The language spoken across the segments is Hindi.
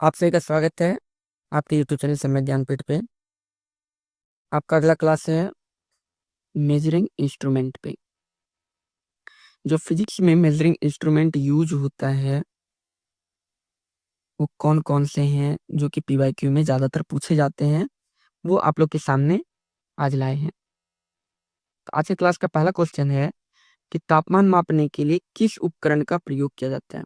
आप सभी का स्वागत है आपके यूट्यूब चैनल समय ज्ञानपीठ पे। आपका अगला क्लास है मेजरिंग इंस्ट्रूमेंट पे। जो फिजिक्स में मेजरिंग इंस्ट्रूमेंट यूज होता है वो कौन कौन से हैं जो कि पीवाईक्यू में ज्यादातर पूछे जाते हैं, वो आप लोग के सामने आज लाए हैं। तो आज के क्लास का पहला क्वेश्चन है कि तापमान मापने के लिए किस उपकरण का प्रयोग किया जाता है।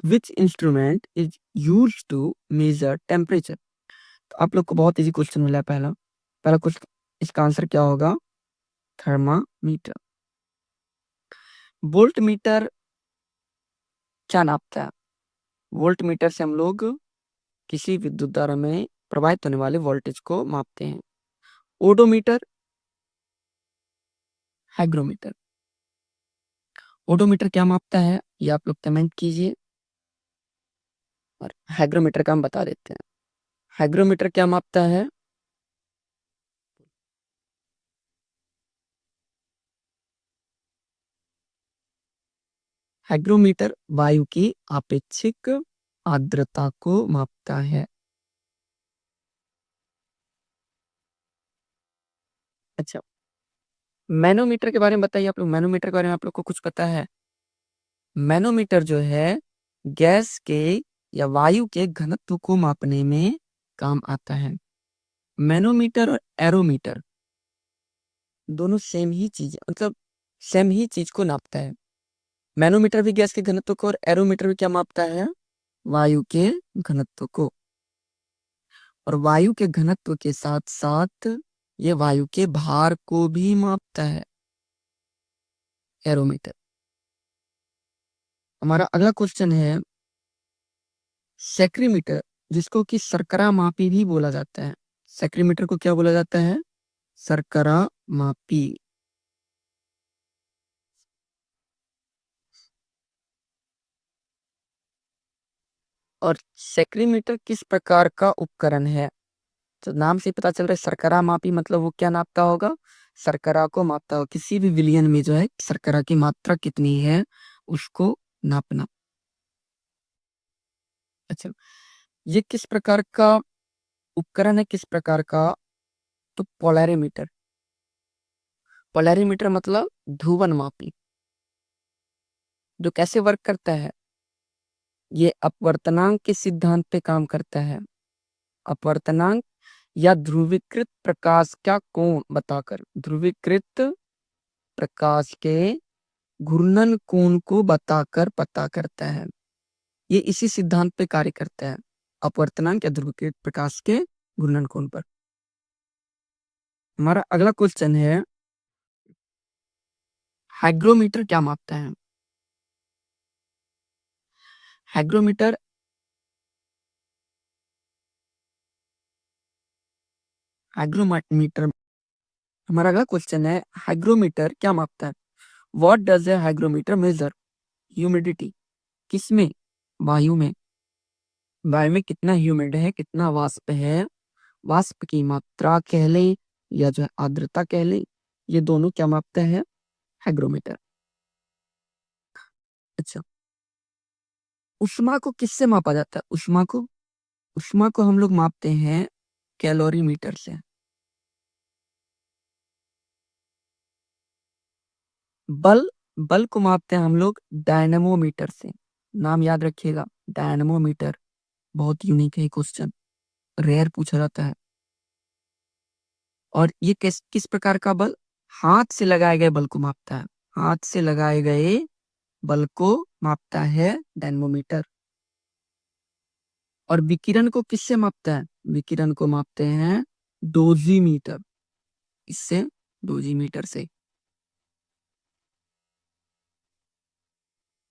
Which instrument is use to measure temperature. तो आप लोग को बहुत इजी क्वेश्चन मिला है। पहला पहला क्वेश्चन, इसका आंसर क्या होगा? थर्मामीटर। वोल्ट मीटर क्या नापता है? वोल्ट मीटर से हम लोग किसी विद्युत धारा में प्रवाहित होने वाले वोल्टेज को मापते हैं। Odometer, hygrometer. ओडोमीटर क्या मापता है ये आप लोग कमेंट कीजिए, और हाइग्रोमीटर का हम बता देते हैं। हाइग्रोमीटर क्या मापता है? हाइग्रोमीटर वायु की आपेक्षिक आर्द्रता को मापता है। अच्छा, मैनोमीटर के बारे में बताइए। आप लोग मैनोमीटर के बारे में आप लोग को कुछ पता है? मैनोमीटर जो है गैस के या वायु के घनत्व को मापने में काम आता है। मैनोमीटर और एरोमीटर दोनों सेम ही चीज, मतलब सेम ही चीज को नापता है। मैनोमीटर भी गैस के घनत्व को और एरोमीटर भी क्या मापता है? वायु के घनत्व को। और वायु के घनत्व के साथ साथ ये वायु के भार को भी मापता है, एरोमीटर। हमारा अगला क्वेश्चन है सेक्रीमीटर, जिसको कि शर्करा मापी भी बोला जाता है। सेक्रीमीटर को क्या बोला जाता है? शर्करा मापी। और सेक्रीमीटर किस प्रकार का उपकरण है? तो नाम से ही पता चल रहा है शर्करा मापी, मतलब वो क्या नापता होगा? शर्करा को मापता होगा। किसी भी विलयन में जो है शर्करा की मात्रा कितनी है उसको नापना। अच्छा, ये किस प्रकार का उपकरण है, किस प्रकार का? तो पोलैरिमीटर। पोलैरिमीटर मतलब ध्रुवन मापी। जो कैसे वर्क करता है? ये अपवर्तनांक के सिद्धांत पे काम करता है। अपवर्तनांक या ध्रुवीकृत प्रकाश का कोण बताकर, ध्रुवीकृत प्रकाश के घूर्णन कोण को बताकर पता करता है। ये इसी सिद्धांत पे कार्य करता है, अपवर्तनांक या ध्रुवीकृत प्रकाश के घूर्णन कोण पर। हमारा अगला क्वेश्चन है हाइग्रोमीटर क्या मापता है? हाइग्रोमीटर हाइग्रोमीटर हमारा अगला क्वेश्चन है हाइग्रोमीटर क्या मापता है? What does a hygrometer measure? Humidity. किसमें? वायु में। वायु में कितना ह्यूमिड है, कितना वाष्प है, वाष्प की मात्रा कह लें या जो है आर्द्रता कह लें, ये दोनों क्या मापता है? हाइग्रोमीटर। अच्छा, उष्मा को किससे मापा जाता है? उष्मा को हम लोग मापते हैं कैलोरीमीटर से। बल बल को मापते हैं हम लोग डायनेमोमीटर से। नाम याद रखिएगा, डायनेमोमीटर। बहुत यूनिक है क्वेश्चन, रेयर पूछा जाता है। और ये किस प्रकार का बल? हाथ से लगाए गए बल को मापता है। हाथ से लगाए गए बल को मापता है डायनेमोमीटर। और विकिरण को किससे मापता है? विकिरण को मापते हैं डोजीमीटर। इससे, डोजीमीटर से।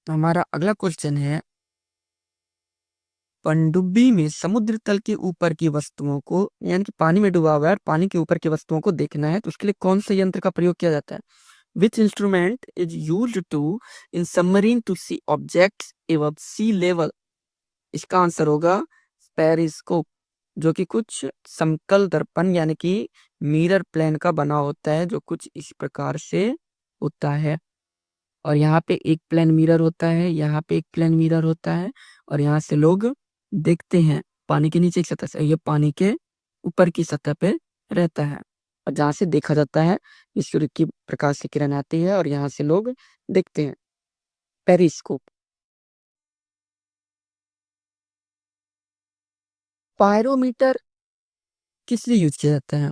हमारा अगला क्वेश्चन है पनडुब्बी में समुद्र तल के ऊपर की वस्तुओं को, यानी कि पानी में डूबा हुआ है और पानी के ऊपर की वस्तुओं को देखना है, तो उसके लिए कौन से यंत्र का प्रयोग किया जाता है? Which instrument is use to in submarine to see objects एवं सी लेवल? इसका आंसर होगा पेरिस्कोप, जो कि कुछ समतल दर्पण यानी कि मिरर प्लेन का बना होता है, जो कुछ इस प्रकार से होता है। और यहाँ पे एक प्लेन मिरर होता है, यहाँ पे एक प्लेन मिरर होता है, और यहाँ से लोग देखते हैं पानी के नीचे की सतह से, ये पानी के ऊपर की सतह पे रहता है और जहाँ से देखा जाता है कि सूर्य की प्रकाश की किरण आती है और यहाँ से लोग देखते हैं। पेरिस्कोप। पायरोमीटर किस लिए यूज किया जाता है?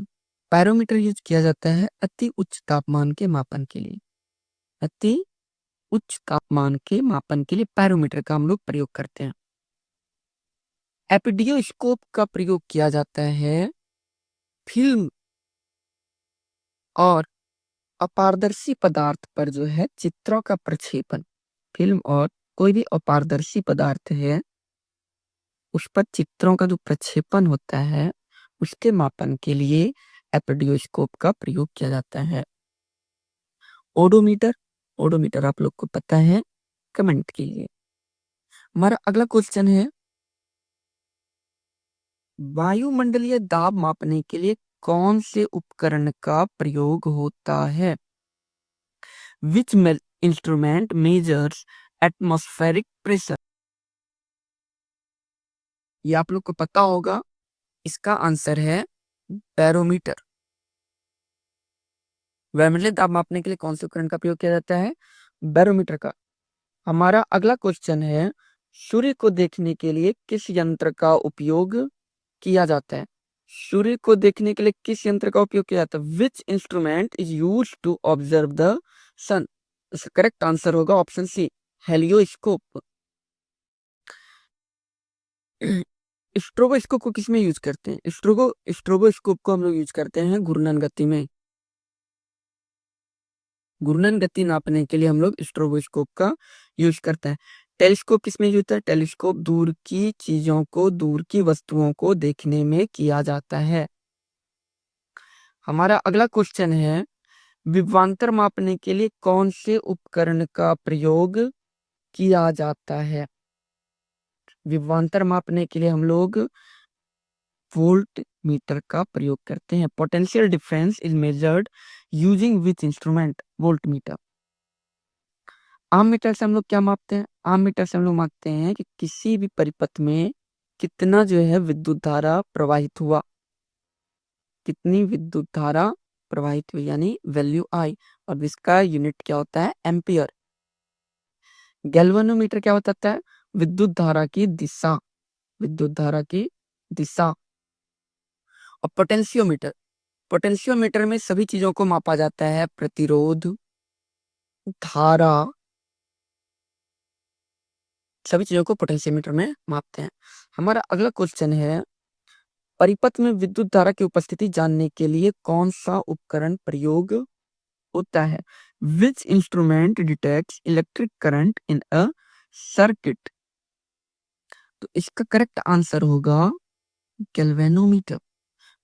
पायरोमीटर यूज किया जाता है अति उच्च तापमान के मापन के लिए। अति उच्च तापमान के मापन के लिए पायरोमीटर का हम लोग प्रयोग करते हैं। एपिडियोस्कोप का प्रयोग किया जाता है फिल्म और अपारदर्शी पदार्थ पर जो है चित्रों का प्रक्षेपण। फिल्म और कोई भी अपारदर्शी पदार्थ है उस पर चित्रों का जो प्रक्षेपण होता है उसके मापन के लिए एपिडियोस्कोप का प्रयोग किया जाता है। ओडोमीटर। ओडोमीटर आप लोग को पता है, कमेंट कीजिए। हमारा अगला क्वेश्चन है वायुमंडलीय दाब मापने के लिए कौन से उपकरण का प्रयोग होता है? Which instrument measures atmospheric pressure? ये आप लोग को पता होगा, इसका आंसर है बैरोमीटर। वायुमंडलीय दाब मापने के लिए कौन से उपकरण का प्रयोग किया जाता है? बैरोमीटर का। हमारा अगला क्वेश्चन है सूर्य को देखने के लिए किस यंत्र का उपयोग किया जाता है? सूर्य को देखने के लिए किस यंत्र का उपयोग किया जाता है? Which instrument is use to observe the sun? इसका करेक्ट आंसर होगा ऑप्शन सी, हेलियोस्कोप। स्ट्रोबोस्कोप को किसमें यूज करते हैं? स्ट्रोबोस्कोप को हम लोग यूज करते हैं घूर्णन गति में। घूर्णन गति नापने के लिए हम लोग स्ट्रोबोस्कोप का यूज करते हैं। टेलीस्कोप किसमें यूज होता है? टेलीस्कोप दूर की चीजों को, दूर की वस्तुओं को देखने में किया जाता है। हमारा अगला क्वेश्चन है विभवांतर मापने के लिए कौन से उपकरण का प्रयोग किया जाता है? विभवांतर मापने के लिए हम लोग वोल्ट मीटर का प्रयोग करते हैं। Potential difference is measured using which instrument? Volt meter. आम मीटर से हम लोग क्या मापते हैं? आम मीटर से हम लोग मापते हैं कि किसी भी परिपथ में कितना जो है विद्युत धारा प्रवाहित हुआ, कितनी विद्युत धारा प्रवाहित हुई, यानी वैल्यू आई, और इसका यूनिट क्या होता है? एम्पियर। गैल्वेनोमीटर क्या बताता है? विद्युत धारा की दिशा, विद्युत धारा की दिशा। और पोटेंशियोमीटर, पोटेंशियोमीटर में सभी चीजों को मापा जाता है, प्रतिरोध, धारा, सभी चीजों को पोटेंशियोमीटर में मापते हैं। हमारा अगला क्वेश्चन है परिपथ में विद्युत धारा की उपस्थिति जानने के लिए कौन सा उपकरण प्रयोग होता है? Which instrument detects electric current in a circuit? तो इसका करेक्ट आंसर होगा गैल्वेनोमीटर।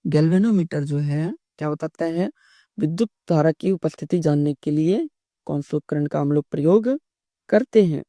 गैल्वेनोमीटर जो है क्या बताता है? विद्युत धारा की उपस्थिति जानने के लिए कौन से उपकरण का हम लोग प्रयोग करते हैं।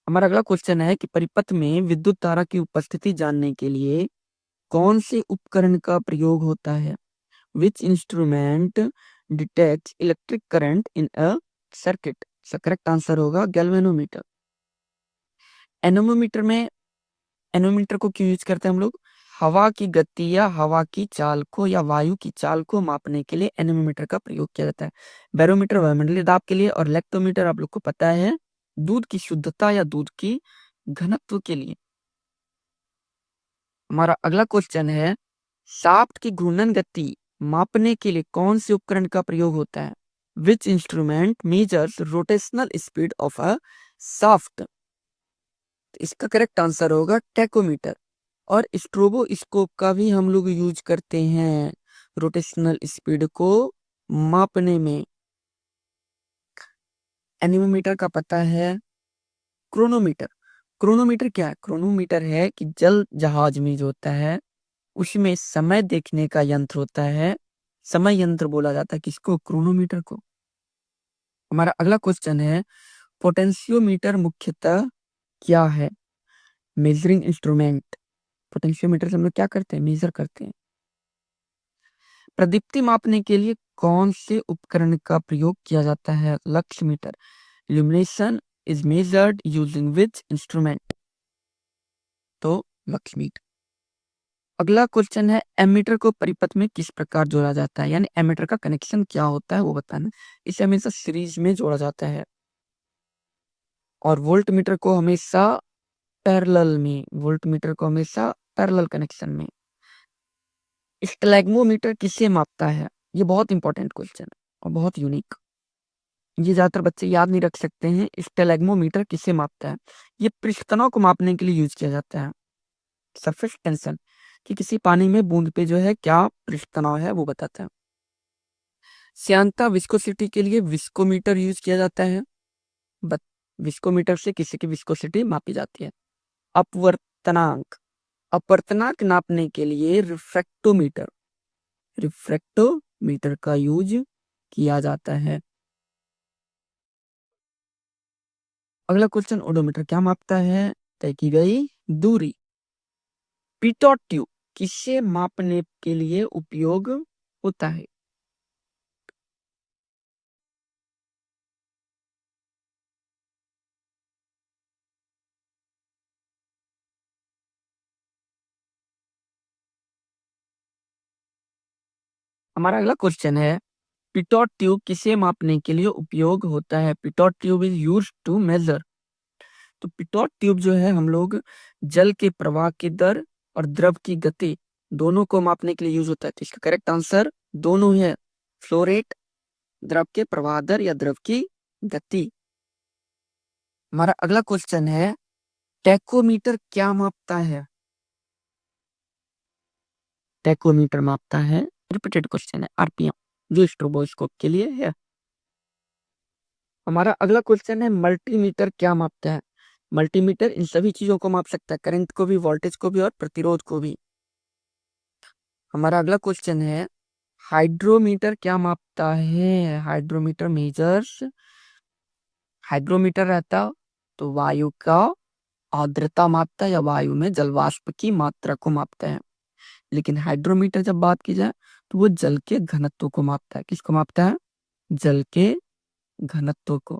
हमारा अगला क्वेश्चन है कि परिपथ में विद्युत धारा की उपस्थिति जानने के लिए कौन से उपकरण का प्रयोग होता है? Which instrument detects electric current in a circuit? Correct answer होगा गैल्वेनोमीटर। एनोमोमीटर में, एनोमीटर को क्यों यूज करते हैं हम लोग? हवा की गति या हवा की चाल को या वायु की चाल को मापने के लिए एनोमीटर का प्रयोग किया जाता है। बैरोमीटर वायुमंडलीय दाब के लिए, और लेक्टोमीटर आप लोग को पता है दूध की शुद्धता या दूध की घनत्व के लिए। हमारा अगला क्वेश्चन है शाफ्ट की घूर्णन गति मापने के लिए कौन से उपकरण का प्रयोग होता है? Which instrument measures rotational speed of a shaft? इसका करेक्ट आंसर होगा टेकोमीटर। और स्ट्रोबोस्कोप का भी हम लोग यूज करते हैं रोटेशनल स्पीड को मापने में। एनीमोमीटर का पता है क्रोनोमीटर। क्रोनोमीटर क्या है? क्रोनोमीटर है कि जल जहाज में जो होता है उसमें समय देखने का यंत्र होता है, समय यंत्र बोला जाता है किसको? क्रोनोमीटर को। हमारा अगला क्वेश्चन है पोटेंशियोमीटर मुख्यतः क्या है? Measuring instrument. पोटेंशियोमीटर से हम लोग क्या करते हैं? मेजर करते हैं। प्रदीप्ति मापने के लिए कौन से उपकरण का प्रयोग किया जाता है? Lux meter. Illumination is measured using which instrument? तो लक्ष्य मीटर। अगला क्वेश्चन है एमीटर को परिपथ में किस प्रकार जोड़ा जाता है? यानी एमीटर का कनेक्शन क्या होता है वो बताना। इसे हमेशा सीरीज में जोड़ा जाता है। और वोल्ट मीटर को हमेशा पैरेलल में, वोल्ट मीटर को हमेशा पैरेलल कनेक्शन में। स्टैलेग्मोमीटर किसे मापता है? ये बहुत इंपॉर्टेंट क्वेश्चन है और बहुत यूनिक। ये ज्यादातर बच्चे याद नहीं रख सकते हैं। स्टैलेग्मोमीटर किसे मापता है? ये पृष्ठ तनाव को मापने के लिए यूज किया जाता है। सरफेस टेंशन कि किसी पानी में बूंद पे जो है क्या पृष्ठ तनाव है वो बताता है। श्यानता विस्कोसिटी के लिए विस्कोमीटर यूज किया जाता है। विस्कोमीटर से किसी की विस्कोसिटी मापी जाती है। अपवर्तनांक, अपवर्तनांक नापने के लिए रिफ्रैक्टोमीटर, रिफ्रैक्टोमीटर का यूज किया जाता है। अगला क्वेश्चन ओडोमीटर क्या मापता है? तय की गई दूरी। पीटोट ट्यूब किसे मापने के लिए उपयोग होता है? हमारा अगला क्वेश्चन है पिटोट ट्यूब किसे मापने के लिए उपयोग होता है? Pitot tube is used to measure. तो पिटोट ट्यूब जो है हम लोग जल के प्रवाह की दर और द्रव की गति दोनों को मापने के लिए यूज होता है। तो इसका करेक्ट आंसर दोनों है। फ्लो रेट, द्रव के प्रवाह दर या द्रव की गति। हमारा अगला क्वेश्चन है टैकोमीटर क्या मापता है? टैकोमीटर मापता है, रिपीटेड क्वेश्चन है, आरपीएम जो स्ट्रोबोस्कोप के लिए है। हमारा अगला क्वेश्चन है मल्टीमीटर क्या मापता है? मल्टीमीटर इन सभी चीजों को माप सकता है, करंट को भी, वोल्टेज को भी और प्रतिरोध को भी। हमारा अगला क्वेश्चन है हाइड्रोमीटर क्या मापता है? हाइड्रोमीटर मेजर्स, हाइड्रोमीटर रहता तो वायु का आर्द्रता मापता है या वायु में जल वाष्प की मात्रा को मापता है। लेकिन हाइड्रोमीटर जब बात की जाए तो वो जल के घनत्व को मापता है। किसको मापता है? जल के घनत्व को।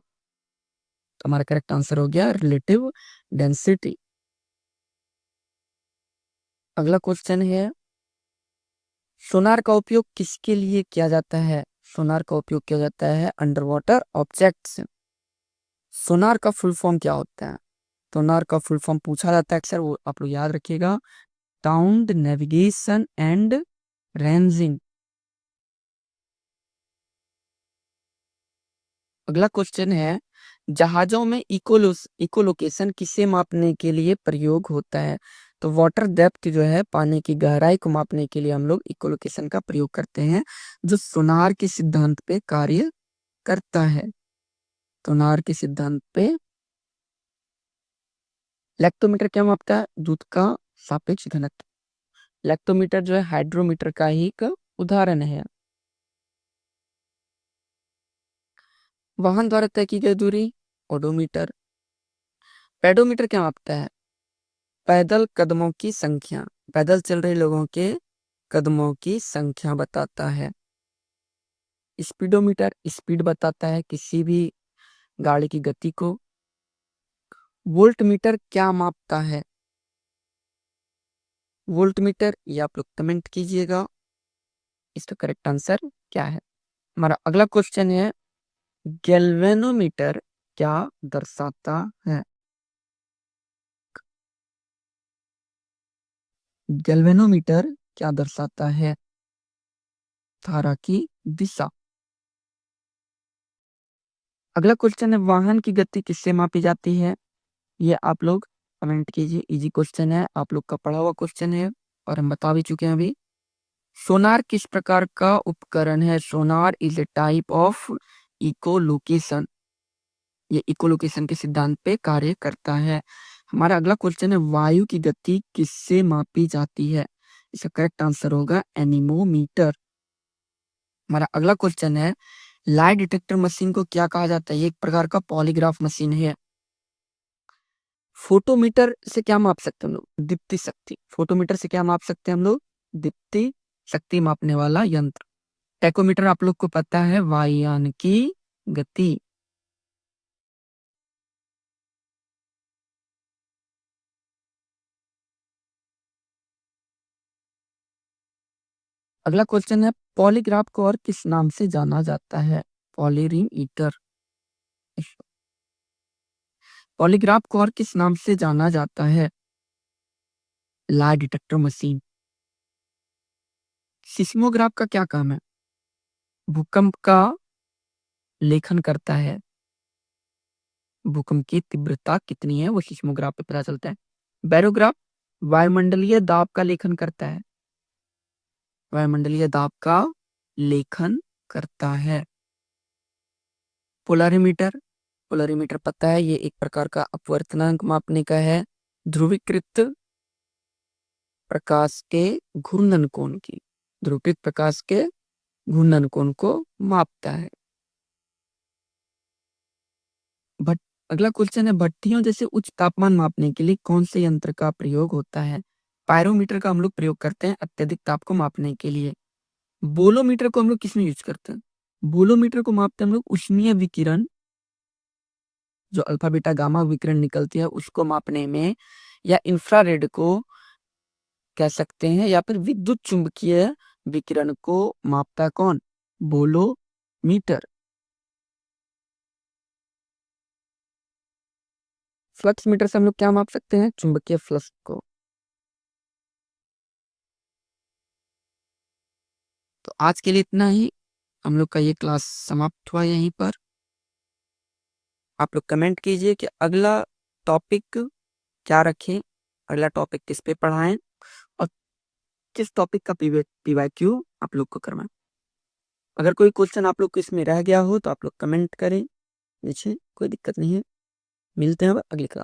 तो हमारा करेक्ट आंसर हो गया रिलेटिव डेंसिटी। अगला क्वेश्चन है सोनार का उपयोग किसके लिए किया जाता है? सोनार का उपयोग किया जाता है अंडर वाटर ऑब्जेक्ट्स। सोनार का फुल फॉर्म क्या होता है? सोनार का फुल फॉर्म पूछा जाता है अक्सर, वो आप लोग याद रखिएगा। Sound navigation and ranging. अगला क्वेश्चन है जहाजों में इकोलोकेशन किसे मापने के लिए प्रयोग होता है? तो वाटर डेप्थ जो है, पानी की गहराई को मापने के लिए हम लोग इकोलोकेशन का प्रयोग करते हैं, जो सोनार के सिद्धांत पे कार्य करता है। सोनार के सिद्धांत पे। लैक्टोमीटर क्या मापता है? दूध का सापेक्ष घनत्व। लैक्टोमीटर जो है हाइड्रोमीटर का ही एक उदाहरण है। वाहन द्वारा तय की गई दूरी ओडोमीटर। पेडोमीटर क्या मापता है? पैदल कदमों की संख्या, पैदल चल रहे लोगों के कदमों की संख्या बताता है। स्पीडोमीटर स्पीड बताता है किसी भी गाड़ी की गति को। वोल्टमीटर क्या मापता है? वोल्टमीटर ये आप लोग कमेंट कीजिएगा इसका करेक्ट आंसर क्या है। हमारा अगला क्वेश्चन है गैल्वेनोमीटर क्या दर्शाता है? गैल्वेनोमीटर क्या दर्शाता है? धारा की दिशा। अगला क्वेश्चन है वाहन की गति किससे मापी जाती है? ये आप लोग कमेंट कीजिए, इजी क्वेश्चन है, आप लोग का पढ़ा हुआ क्वेश्चन है और हम बता भी चुके हैं अभी। सोनार किस प्रकार का उपकरण है? Sonar is a type of echo location. ये इकोलोकेशन के सिद्धांत पे कार्य करता है। हमारा अगला क्वेश्चन है, वायु की गति किससे मापी जाती है? इसका करेक्ट आंसर होगा एनीमोमीटर। हमारा अगला क्वेश्चन है, लाई डिटेक्टर मशीन को क्या कहा जाता है? ये एक प्रकार का पॉलीग्राफ मशीन है। फोटोमीटर से क्या माप सकते हैं हम लोग? दीप्ति शक्ति। फोटोमीटर से क्या माप सकते हैं हम लोग? दीप्ति शक्ति मापने वाला यंत्र। टैकोमीटर आप लोग को पता है, वायुयान की गति। अगला क्वेश्चन है, पॉलीग्राफ को और किस नाम से जाना जाता है? पॉलीरीमीटर। पॉलीग्राफ को और किस नाम से जाना जाता है? Lie detector machine. सिस्मोग्राफ का क्या काम है? भूकंप का लेखन करता है। भूकंप की तीव्रता कितनी है वो सिस्मोग्राफ पे पता चलता है। बैरोग्राफ वायुमंडलीय दाब का लेखन करता है। वायुमंडलीय दाब का लेखन करता है। पोलरीमीटर। पोलरीमीटर पता है, ये एक प्रकार का अपवर्तनांक मापने का है। ध्रुवीकृत प्रकाश के घूर्णन कोण की, ध्रुवीकृत प्रकाश के घूर्णन कोण को मापता है। बट अगला क्वेश्चन है, भट्टियों जैसे उच्च तापमान मापने के लिए कौन से यंत्र का प्रयोग होता है? पायरोमीटर का हम लोग प्रयोग करते हैं अत्यधिक ताप को मापने के लिए। बोलोमीटर को हम लोग किसमें यूज करते हैं? बोलोमीटर को मापते हैं हम लोग उष्मीय विकिरण, जो अल्फा बीटा गामा विकिरण निकलती है उसको मापने में, या इंफ्रारेड को कह सकते हैं, या फिर विद्युत चुंबकीय विकिरण को मापता कौन? बोलोमीटर। फ्लक्स मीटर से हम लोग क्या माप सकते हैं? चुंबकीय फ्लक्स को। तो आज के लिए इतना ही, हम लोग का ये क्लास समाप्त हुआ यहीं पर। आप लोग कमेंट कीजिए कि अगला टॉपिक क्या रखें, अगला टॉपिक किस पे पढ़ाएं, और किस टॉपिक का पीवाईक्यू आप लोग को करवाएं। अगर कोई क्वेश्चन आप लोग को इसमें रह गया हो तो आप लोग कमेंट करें नीचे, कोई दिक्कत नहीं है। मिलते हैं अब अगली क्लास।